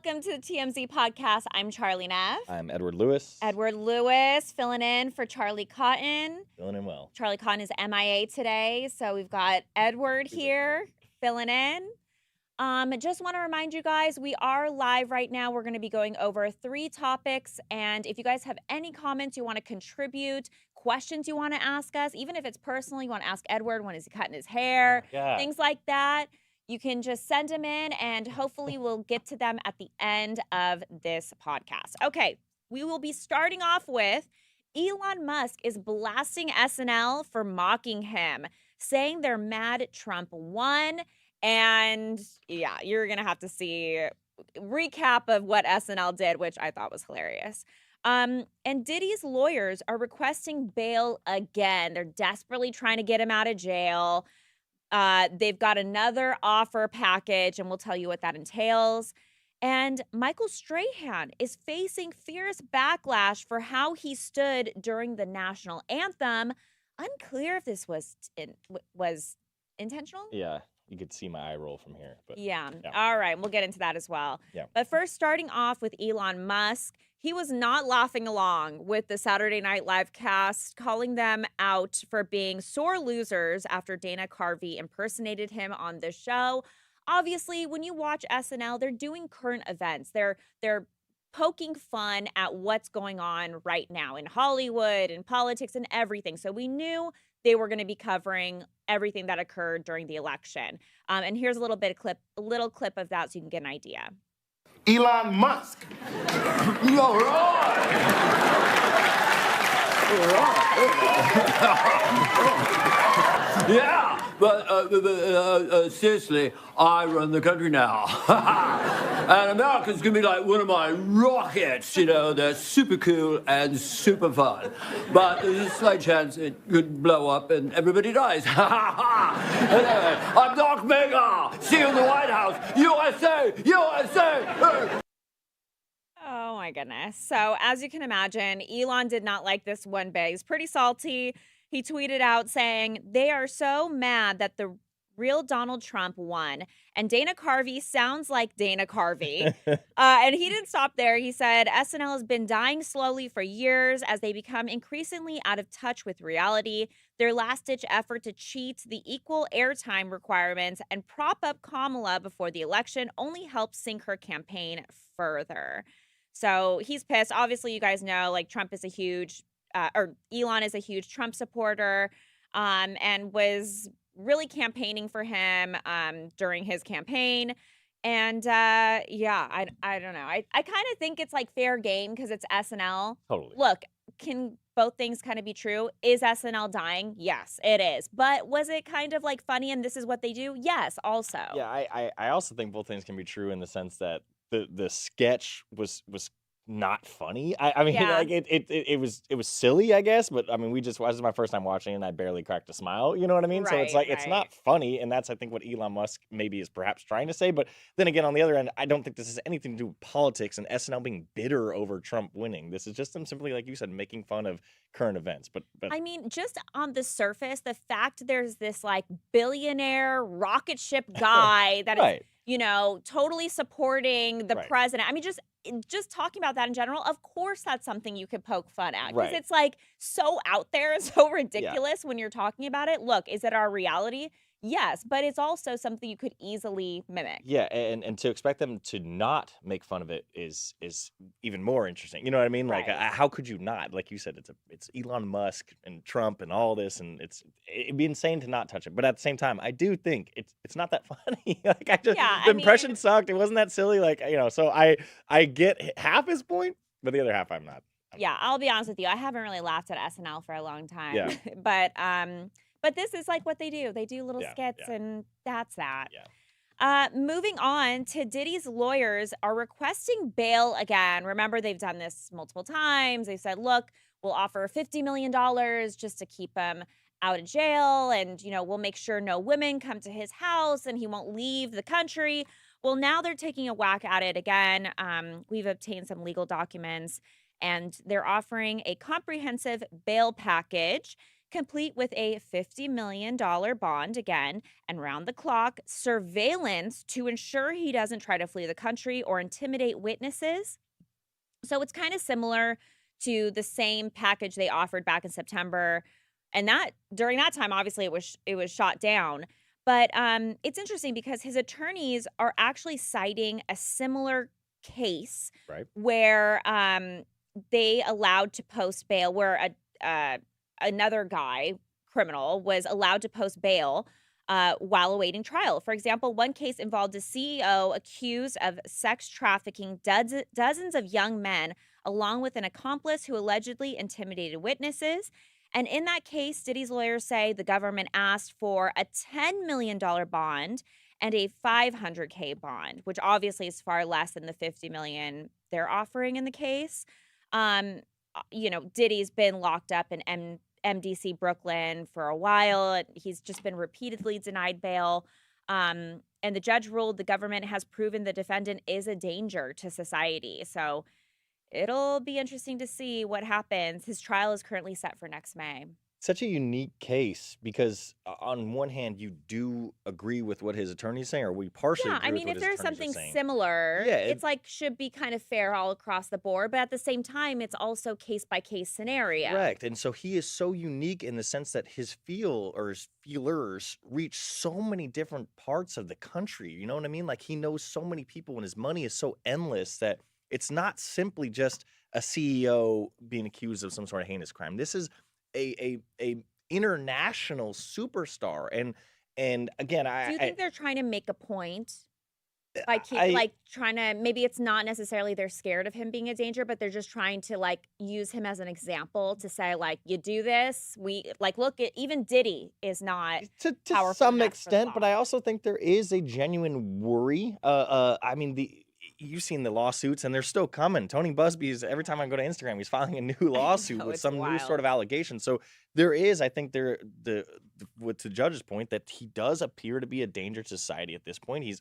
Welcome to the TMZ Podcast. I'm Charlie Neff. I'm Edward Lewis. Edward Lewis filling in for Charlie Cotton. Filling in well. Charlie Cotton is MIA today, so we've got Edward here filling in. Just want to remind you guys, we are live right now. We're going to be going over 3 topics, and if you guys have any comments you want to contribute, questions you want to ask us, even if it's personal, you want to ask Edward when he's cutting his hair, things like that, you can just send them in, and hopefully we'll get to them at the end of this podcast. Okay, we will be starting off with Elon Musk is blasting SNL for mocking him, saying they're mad Trump won. And yeah, you're going to have to see a recap of what SNL did, which I thought was hilarious. And Diddy's lawyers are requesting bail again. They're desperately trying to get him out of jail. They've got another offer package, and we'll tell you what that entails. And Michael Strahan is facing fierce backlash for how he stood during the National Anthem. Unclear if this was intentional. Yeah, you could see my eye roll from here. But yeah. All right, we'll get into that as well. Yeah. But first, starting off with Elon Musk, he was not laughing along with the Saturday Night Live cast, calling them out for being sore losers after Dana Carvey impersonated him on the show. Obviously, when you watch SNL, they're doing current events. They're poking fun at what's going on right now in Hollywood and politics and everything. So we knew they were going to be covering everything that occurred during the election. And here's a little clip of that so you can get an idea. Elon Musk. All right. Yeah, but seriously, I run the country now. And America's gonna be like one of my rockets, you know, they're super cool and super fun. But there's a slight chance it could blow up and everybody dies. Anyway, I'm Doc Mega. See you in the White House. USA! USA! Oh my goodness. So as you can imagine, Elon did not like this one bit. He's pretty salty. He tweeted out saying, they are so mad that the real Donald Trump won. And Dana Carvey sounds like Dana Carvey. And he didn't stop there. He said, SNL has been dying slowly for years as they become increasingly out of touch with reality. Their last-ditch effort to cheat the equal airtime requirements and prop up Kamala before the election only helped sink her campaign further. So he's pissed. Obviously, you guys know, like, Trump is a huge Elon is a huge Trump supporter, and was really campaigning for him during his campaign. And yeah, I don't know. I kind of think it's like fair game because it's SNL. Totally. Look, can both things kind of be true? Is SNL dying? Yes, it is. But was it kind of like funny and this is what they do? Yes, also. Yeah, I also think both things can be true in the sense that the sketch was not funny. I mean, Yeah. like it was silly, I guess, but I mean, this was my first time watching it and I barely cracked a smile, you know what I mean? So it's Right, like, it's right. not funny, and that's, I think, what Elon Musk maybe is perhaps trying to say, but then again, on the other end, I don't think this has anything to do with politics and SNL being bitter over Trump winning. This is just them simply, like you said, making fun of current events, but I mean, just on the surface, the fact there's this like billionaire rocket ship guy that is, right. you know, totally supporting the Right. president. I mean, just talking about that in general, of course that's something you could poke fun at because Right. it's like so out there and so ridiculous when you're talking about it. Look, is it our reality? Yes, but it's also something you could easily mimic. Yeah, and to expect them to not make fun of it is even more interesting. You know what I mean? Like, Right. how could you not? Like you said, it's Elon Musk and Trump and all this, and it'd be insane to not touch it. But at the same time, I do think it's not that funny. Like, Yeah, the I impression mean- sucked. It wasn't that silly. Like, you know, so I get half his point, but the other half I'm not. Yeah, I'll be honest with you. I haven't really laughed at SNL for a long time. Yeah. But this is like what they do. They do little Yeah, skits, yeah. and that's that. Yeah. Moving on to Diddy's lawyers are requesting bail again. Remember, they've done this multiple times. They said, look, we'll offer $50 million just to keep him out of jail. And, you know, we'll make sure no women come to his house and he won't leave the country. Well, now they're taking a whack at it again. We've obtained some legal documents, and they're offering a comprehensive bail package. complete with a $50 million bond again, and round-the-clock surveillance to ensure he doesn't try to flee the country or intimidate witnesses. So it's kind of similar to the same package they offered back in September. And that during that time, obviously, it was shot down. But it's interesting because his attorneys are actually citing a similar case Right. where they allowed to post bail, where another guy, criminal, was allowed to post bail while awaiting trial. For example, one case involved a CEO accused of sex trafficking dozens of young men, along with an accomplice who allegedly intimidated witnesses. And in that case, Diddy's lawyers say the government asked for a $10 million bond and a $500K bond, which obviously is far less than the $50 million they're offering in the case. Diddy's been locked up in MDC Brooklyn for a while. He's just been repeatedly denied bail. And the judge ruled the government has proven the defendant is a danger to society. So it'll be interesting to see what happens. His trial is currently set for next May. Such a unique case because on one hand, you do agree with what his attorney's saying, or we partially Yeah, agree I with mean, what if his there's attorneys are something saying. similar, Yeah, it's like should be kind of fair all across the board. But at the same time, it's also case by case scenario. Correct. And so he is so unique in the sense that his feelers reach so many different parts of the country. You know what I mean? Like he knows so many people and his money is so endless that it's not simply just a CEO being accused of some sort of heinous crime. This is a international superstar. And again, Do you think they're trying to make a point by I trying to, maybe it's not necessarily they're scared of him being a danger, but they're just trying to like use him as an example to say like, you do this, look at even Diddy is not to powerful some enough for the extent, but law. I also think there is a genuine worry. I mean, you've seen the lawsuits, and they're still coming. Tony Busby's every time I go to Instagram, he's filing a new lawsuit know, with it's some new wild. sort of allegation. So there is, I think, with the judge's point that he does appear to be a danger to society at this point. He's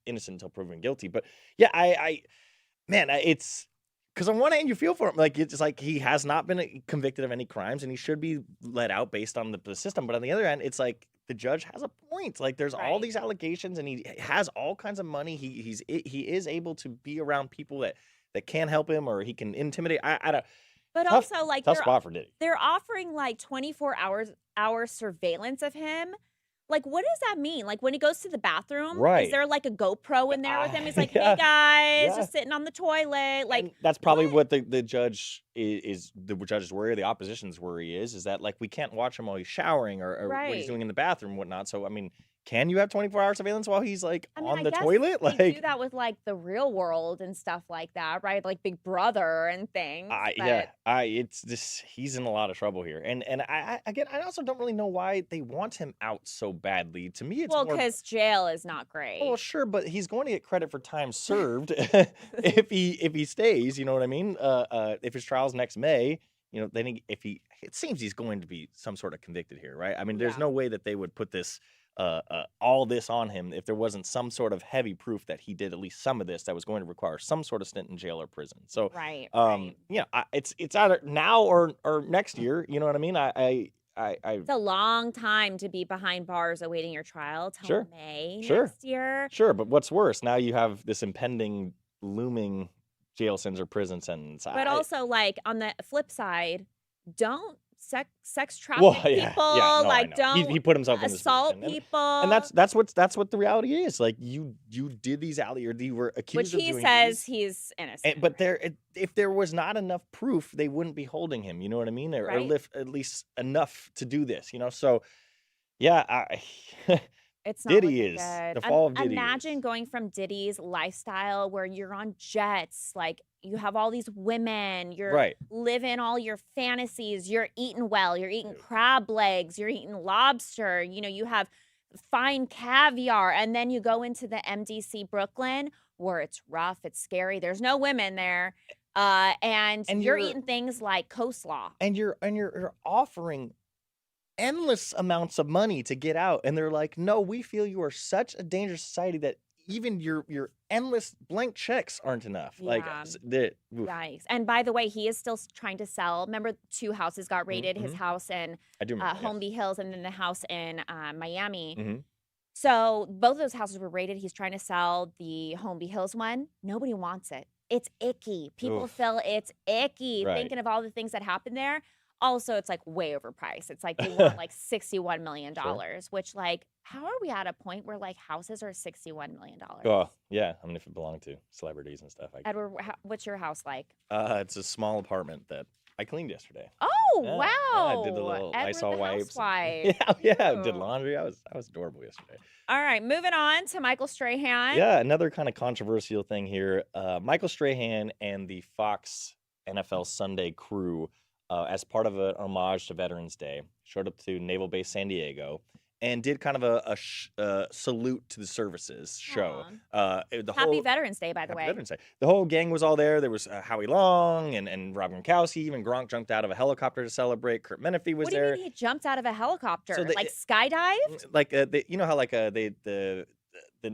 innocent until proven guilty. But yeah, it's. Because on one hand, you feel for him. Like, it's like he has not been convicted of any crimes and he should be let out based on the system. But on the other hand, it's like the judge has a point. Like, there's all Right. these allegations and he has all kinds of money. He is able to be around people that can help him or he can intimidate. I don't. But Tough- also like Tough spot for Diddy. they're offering like 24 hour surveillance of him. Like, what does that mean? Like, when he goes to the bathroom, Right. is there like a GoPro in there with him? He's like, Yeah. hey guys, Yeah. just sitting on the toilet. Like, And that's probably what? what the judge is the judge's worry, or the opposition's worry is that like we can't watch him while he's showering or what he's Right. doing in the bathroom and whatnot. So I mean, can you have 24-hour surveillance while he's like I mean, on I the guess toilet? they do that with like the real world and stuff like that, right? Like Big Brother and things. It's this. He's in a lot of trouble here, and I also don't really know why they want him out so badly. To me, it's Well, more. because jail is not great. Well, sure, but he's going to get credit for time served if he stays. You know what I mean? If his trial's next May, then it seems he's going to be some sort of convicted here, right? I mean, there's Yeah. no way that they would put this. All this on him if there wasn't some sort of heavy proof that he did at least some of this that was going to require some sort of stint in jail or prison. So, Right. it's either now or next year. You know what I mean? It's a long time to be behind bars awaiting your trial till Sure. May Sure. next year. Sure, but what's worse? Now you have this impending, looming jail sentence or prison sentence. But also, like, on the flip side, don't sex traffic Well, people. yeah, no, I like, know. don't He put himself in this assault position. people. And that's what the reality is. Like you did these you were accused which of he doing says these. he's innocent. But if there was not enough proof, they wouldn't be holding him. You know what I mean? Or Right. lift at least enough to do this. So yeah, It's not Diddy looking is. good. The fall of Diddy Imagine is. going from Diddy's lifestyle where you're on jets, like you have all these women, you're Right. living all your fantasies, you're eating well, you're eating crab legs, you're eating lobster, you have fine caviar, and then you go into the MDC Brooklyn where it's rough, it's scary, there's no women there, and you're eating things like coleslaw. And you're offering endless amounts of money to get out, and they're like, no, we feel you are such a dangerous society that even your endless blank checks aren't enough. Like, Yeah. oof. Yikes. And by the way, he is still trying to sell. Remember, 2 houses got raided, his Mhm. house in I do remember. Holmby Hills and then the house in Miami. Mhm. So both of those houses were raided. He's trying to sell the Holmby Hills one. Nobody wants it. It's icky. People Oof. feel it's icky. Right. Thinking of all the things that happened there. Also, it's like way overpriced. It's like they want like $61 million, which like, how are we at a point where like houses are $61 million? Oh, yeah. I mean, if it belonged to celebrities and stuff. Edward, what's your house like? It's a small apartment that I cleaned yesterday. Oh, Yeah, wow. I did a little Edward Lysol the wipes. housewife. Yeah, did Cute. laundry. I was adorable yesterday. All right, moving on to Michael Strahan. Yeah, another kind of controversial thing here. Michael Strahan and the Fox NFL Sunday crew, as part of an homage to Veterans Day, showed up to Naval Base San Diego and did kind of a salute to the services show. Happy Veterans Day, by the Happy way. Veterans Day. The whole gang was all there. There was Howie Long and Rob Gronkowski. Even Gronk jumped out of a helicopter to celebrate. Kurt Menefee was What do you there. mean he jumped out of a helicopter? So like skydived? Like you know how like the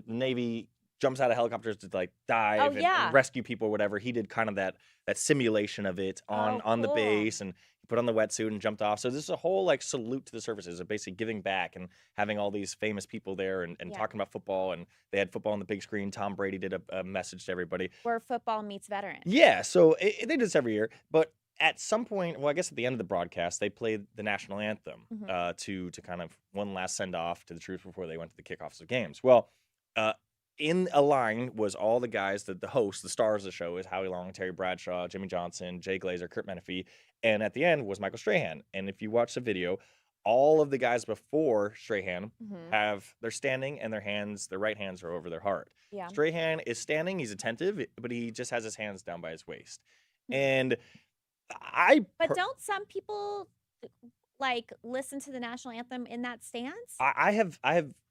Navy jumps out of helicopters to like dive and rescue people or whatever. He did kind of that simulation of it on the base, and he put on the wetsuit and jumped off. So this is a whole like salute to the services of basically giving back and having all these famous people there and talking about football. And they had football on the big screen. Tom Brady did a message to everybody. Where football meets veterans. Yeah, so they do this every year, but at some point, well, I guess at the end of the broadcast, they played the national anthem to kind of one last send off to the troops before they went to the kickoffs of games. Well, in a line was all the guys, the hosts, the stars of the show is Howie Long, Terry Bradshaw, Jimmy Johnson, Jay Glazer, Kurt Menefee, and at the end was Michael Strahan. And if you watch the video, all of the guys before Strahan they're standing and their right hands are over their heart. Yeah. Strahan is standing, he's attentive, but he just has his hands down by his waist. And But don't some people like listen to the national anthem in that stance? I have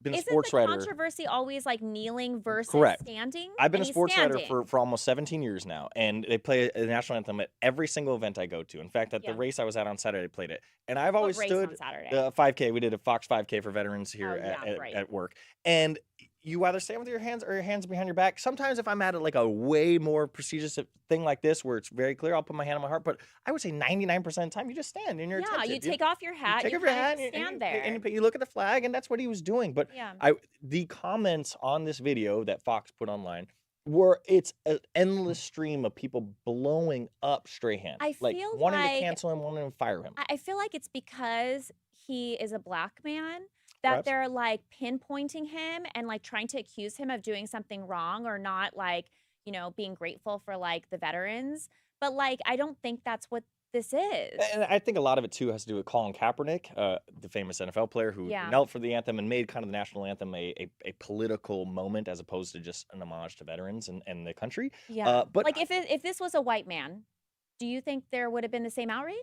been a sports Isn't the writer. controversy always like kneeling versus standing? I've been And a he's sports writer standing. for almost 17 years now, and they play the national anthem at every single event I go to. In fact, at the race I was at on Saturday, they played it. And I've always race stood on Saturday? 5K. We did a Fox 5K for veterans here right. at work. And you either stand with your hands or your hands behind your back. Sometimes if I'm at like a way more prestigious thing like this where it's very clear, I'll put my hand on my heart. But I would say 99% of the time, you just stand and you're attentive. You take off your hat, you take off you your hat, stand there. and you look at the flag, and that's what he was doing. But the comments on this video that Fox put online it's an endless stream of people blowing up Strahan. I like feel wanting like- to cancel him, wanting to fire him. I feel like it's because he is a black man that Perhaps. they're like pinpointing him and like trying to accuse him of doing something wrong or not like, being grateful for like the veterans. But like, I don't think that's what this is. And I think a lot of it too has to do with Colin Kaepernick, the famous NFL player who knelt for the anthem and made kind of the national anthem a political moment as opposed to just an homage to veterans and the country. Yeah. But like if this was a white man, do you think there would have been the same outrage?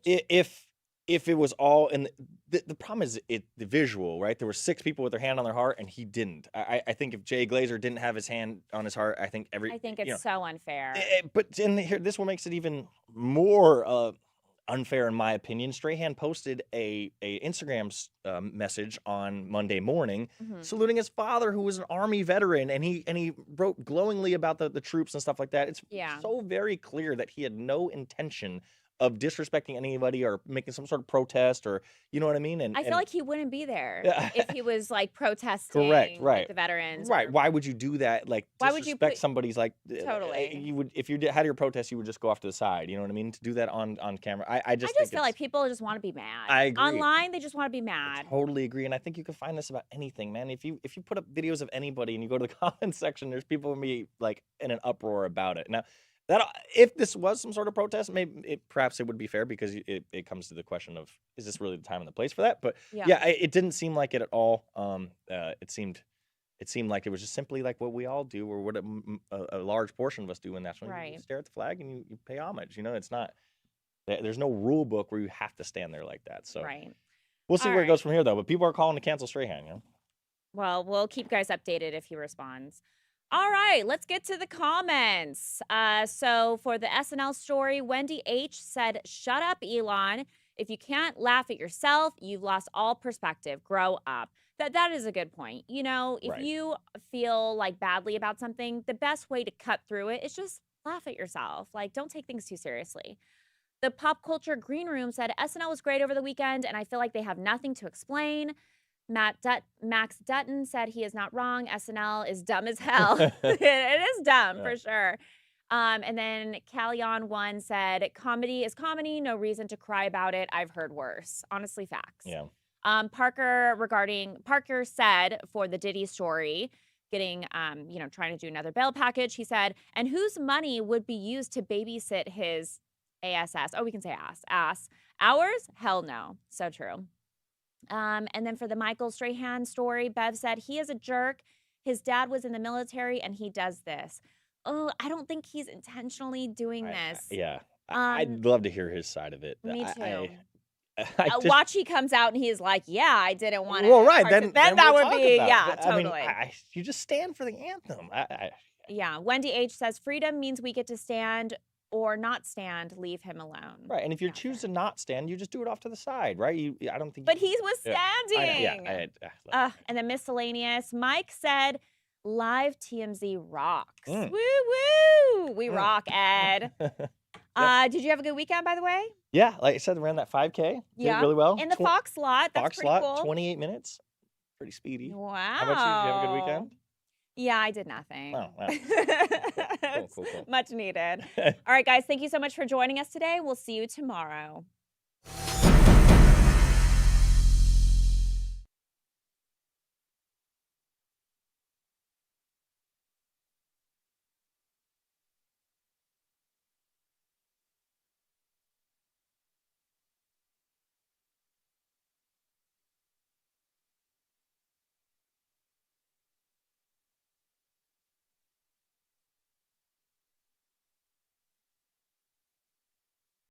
If it was all, and the problem is the visual, right? There were 6 people with their hand on their heart, and he didn't. I think if Jay Glazer didn't have his hand on his heart, I think it's so unfair. But here, this what makes it even more unfair, in my opinion. Strahan posted a Instagram message on Monday morning, saluting his father, who was an Army veteran, and he wrote glowingly about the troops and stuff like that. It's so very clear that he had no intention of disrespecting anybody or making some sort of protest, or you know what I mean? And I feel like he wouldn't be there if he was like protesting like, the veterans. Right. Why would you do that? Like, why would you put somebody's like totally? You would, if you had your protest, you would just go off to the side. You know what I mean? To do that on camera, I just feel like people just want to be mad. I agree. Online, they just want to be mad. I totally agree, and I think you can find this about anything, man. If you put up videos of anybody and you go to the comment section, there's people gonna be like in an uproar about it. Now, that if this was some sort of protest, perhaps it would be fair, because it comes to the question of, is this really the time and the place for that? But it didn't seem like it at all. It seemed like it was just simply like what we all do, or what a large portion of us do in national. You stare at the flag and you pay homage. It's not. There's no rule book where you have to stand there like that. So we'll see where it goes from here, though. But people are calling to cancel Strahan. Well, we'll keep you guys updated if he responds. All right, let's get to the comments. So for the SNL story, Wendy H. said, "Shut up, Elon. If you can't laugh at yourself, you've lost all perspective. Grow up. That is a good point. You know, if Right. you feel like badly about something, the best way to cut through it is just laugh at yourself. Like, don't take things too seriously. The Pop Culture Green Room said SNL was great over the weekend, and I feel like they have nothing to explain. Max Dutton said he is not wrong. SNL is dumb as hell. It is dumb Yeah. for sure. And then Callion1 said, comedy is comedy. No reason to cry about it. I've heard worse. Honestly, facts. Yeah. Parker said for the Diddy story, getting, trying to do another bail package, he said, and whose money would be used to babysit his ASS? Oh, we can say ass. Ours? Hell no. So true. And then for the Michael Strahan story, Bev said, he is a jerk. His dad was in the military and he does this. Oh, I don't think he's intentionally doing this. I'd love to hear his side of it. Me too. Watch he comes out and he's like, yeah, I didn't want to. Well, right. Then that we'll would talk be, about yeah, it. But, I mean, totally. you just stand for the anthem. Yeah. Wendy H says, freedom means we get to stand or not stand. Leave him alone. Right. And if you choose to not stand, you just do it off to the side, right? I don't think. But he was standing. Yeah. And then miscellaneous. Mike said, live TMZ rocks. Mm. Woo woo. We rock, Ed. Did you have a good weekend, by the way? Yeah, like I said, ran that 5K. Yeah. Did really well. In the Fox slot. That's Fox pretty slot, cool. 28 minutes. Pretty speedy. Wow. How about you? Did you have a good weekend? Yeah, I did nothing. Oh, wow. Cool. Much needed. All right, guys, thank you so much for joining us today. We'll see you tomorrow.